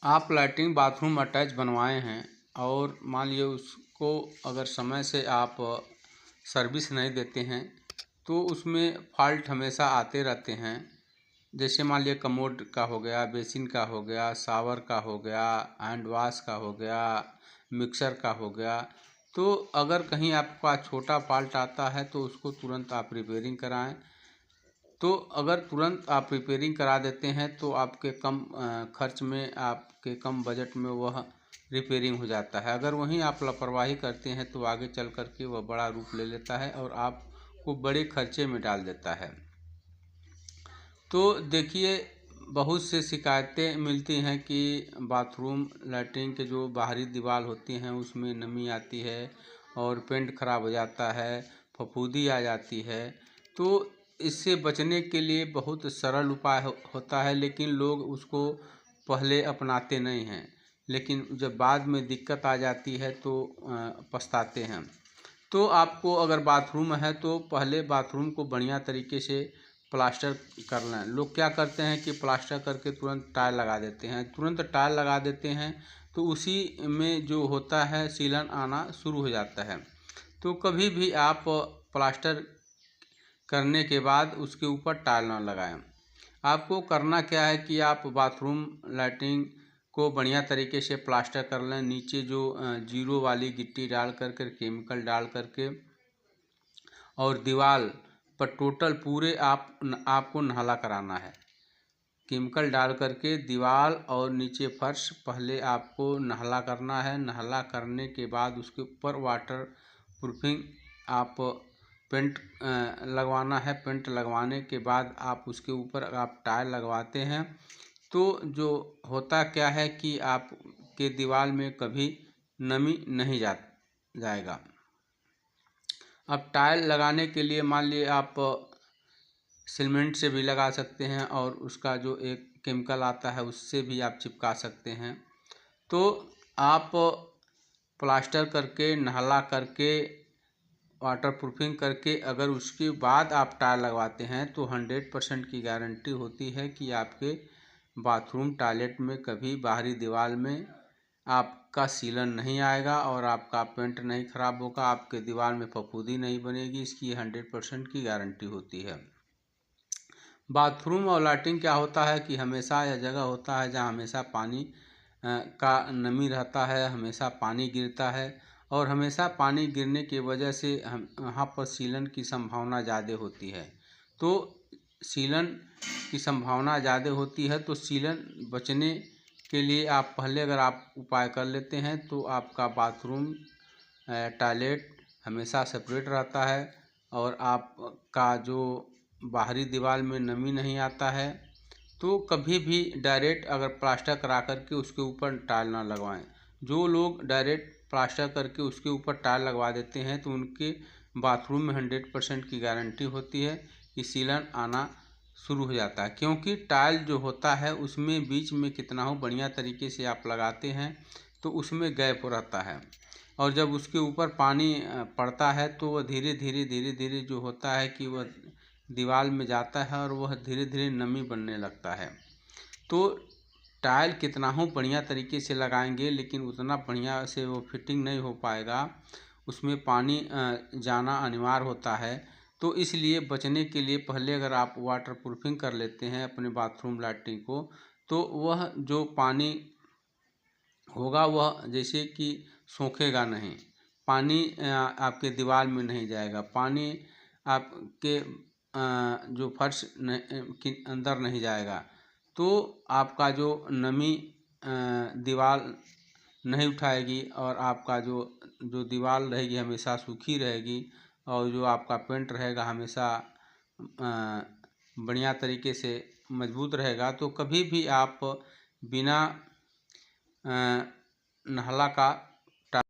आप latrine bathroom attach बनवाए हैं और मान लीजिए उसको अगर समय से आप सर्विस नहीं देते हैं तो उसमें फॉल्ट हमेशा आते रहते हैं। जैसे मान लीजिए कमोड का हो गया, बेसिन का हो गया, शावर का हो गया, हैंड वाश का हो गया, मिक्सर का हो गया। तो अगर कहीं आपका छोटा फॉल्ट आता है तो उसको तुरंत आप रिपेयरिंग कराएं। तो अगर तुरंत आप रिपेयरिंग करा देते हैं तो आपके कम खर्च में, आपके कम बजट में वह रिपेयरिंग हो जाता है। अगर वहीं आप लापरवाही करते हैं तो आगे चल कर के वह बड़ा रूप ले लेता है और आपको बड़े खर्चे में डाल देता है। तो देखिए, बहुत से शिकायतें मिलती हैं कि बाथरूम लैट्रिन के जो बाहरी दीवार होती हैं उसमें नमी आती है और पेंट खराब हो जाता है, फफूंदी आ जाती है। तो इससे बचने के लिए बहुत सरल उपाय होता है, लेकिन लोग उसको पहले अपनाते नहीं हैं, लेकिन जब बाद में दिक्कत आ जाती है तो पछताते हैं। तो आपको अगर बाथरूम है तो पहले बाथरूम को बढ़िया तरीके से प्लास्टर कर लें। लोग क्या करते हैं कि प्लास्टर करके तुरंत टाइल लगा देते हैं। तुरंत टाइल लगा देते हैं तो उसी में जो होता है सीलन आना शुरू हो जाता है। तो कभी भी आप प्लास्टर करने के बाद उसके ऊपर टाइल ना लगाएं। आपको करना क्या है कि आप बाथरूम लैट्रिन को बढ़िया तरीके से प्लास्टर कर लें। नीचे जो जीरो वाली गिट्टी डाल करके, केमिकल डाल करके, और दीवार पर टोटल पूरे आपको नहला कराना है। केमिकल डाल करके दीवार और नीचे फर्श पहले आपको नहला करना है। नहला करने के बाद उसके ऊपर वाटर प्रूफिंग आप पेंट लगवाना है। पेंट लगवाने के बाद आप उसके ऊपर आप टाइल लगवाते हैं तो जो होता क्या है कि आपके दीवार में कभी नमी नहीं जाएगा। अब टाइल लगाने के लिए मान लीजिए आप सीमेंट से भी लगा सकते हैं और उसका जो एक केमिकल आता है उससे भी आप चिपका सकते हैं। तो आप प्लास्टर करके, नहला करके, वाटर प्रूफिंग करके अगर उसके बाद आप टाइल लगवाते हैं तो 100% की गारंटी होती है कि आपके बाथरूम टॉयलेट में कभी बाहरी दीवार में आपका सीलन नहीं आएगा और आपका पेंट नहीं खराब होगा, आपके दीवार में फफूंदी नहीं बनेगी। इसकी 100% की गारंटी होती है। बाथरूम और लैट्रिन क्या होता है कि हमेशा यह जगह होता है जहाँ हमेशा पानी का नमी रहता है, हमेशा पानी गिरता है और हमेशा पानी गिरने की वजह से हम वहाँ पर सीलन की संभावना ज़्यादा होती है। तो सीलन की संभावना ज़्यादा होती है तो सीलन बचने के लिए आप पहले अगर आप उपाय कर लेते हैं तो आपका बाथरूम टॉयलेट हमेशा सेपरेट रहता है और आपका जो बाहरी दीवार में नमी नहीं आता है। तो कभी भी डायरेक्ट अगर प्लास्टर करा करके उसके ऊपर टाइल ना लगवाएं। जो लोग डायरेक्ट प्लास्टर करके उसके ऊपर टाइल लगवा देते हैं तो उनके बाथरूम में 100% की गारंटी होती है कि सीलन आना शुरू हो जाता है। क्योंकि टाइल जो होता है उसमें बीच में कितना हो बढ़िया तरीके से आप लगाते हैं तो उसमें गैप रहता है और जब उसके ऊपर पानी पड़ता है तो वह धीरे धीरे जो होता है कि वह दीवार में जाता है और वह धीरे धीरे नमी बनने लगता है। तो टाइल कितना हो बढ़िया तरीके से लगाएंगे लेकिन उतना बढ़िया से वो फिटिंग नहीं हो पाएगा, उसमें पानी जाना अनिवार्य होता है। तो इसलिए बचने के लिए पहले अगर आप वाटर प्रूफिंग कर लेते हैं अपने बाथरूम लैट्रिन को तो वह जो पानी होगा वह जैसे कि सोखेगा नहीं, पानी आपके दीवार में नहीं जाएगा, पानी आपके जो फर्श के अंदर नहीं जाएगा। तो आपका जो नमी दीवार नहीं उठाएगी और आपका जो दीवार रहेगी हमेशा सूखी रहेगी और जो आपका पेंट रहेगा हमेशा बढ़िया तरीके से मजबूत रहेगा। तो कभी भी आप बिना नहला का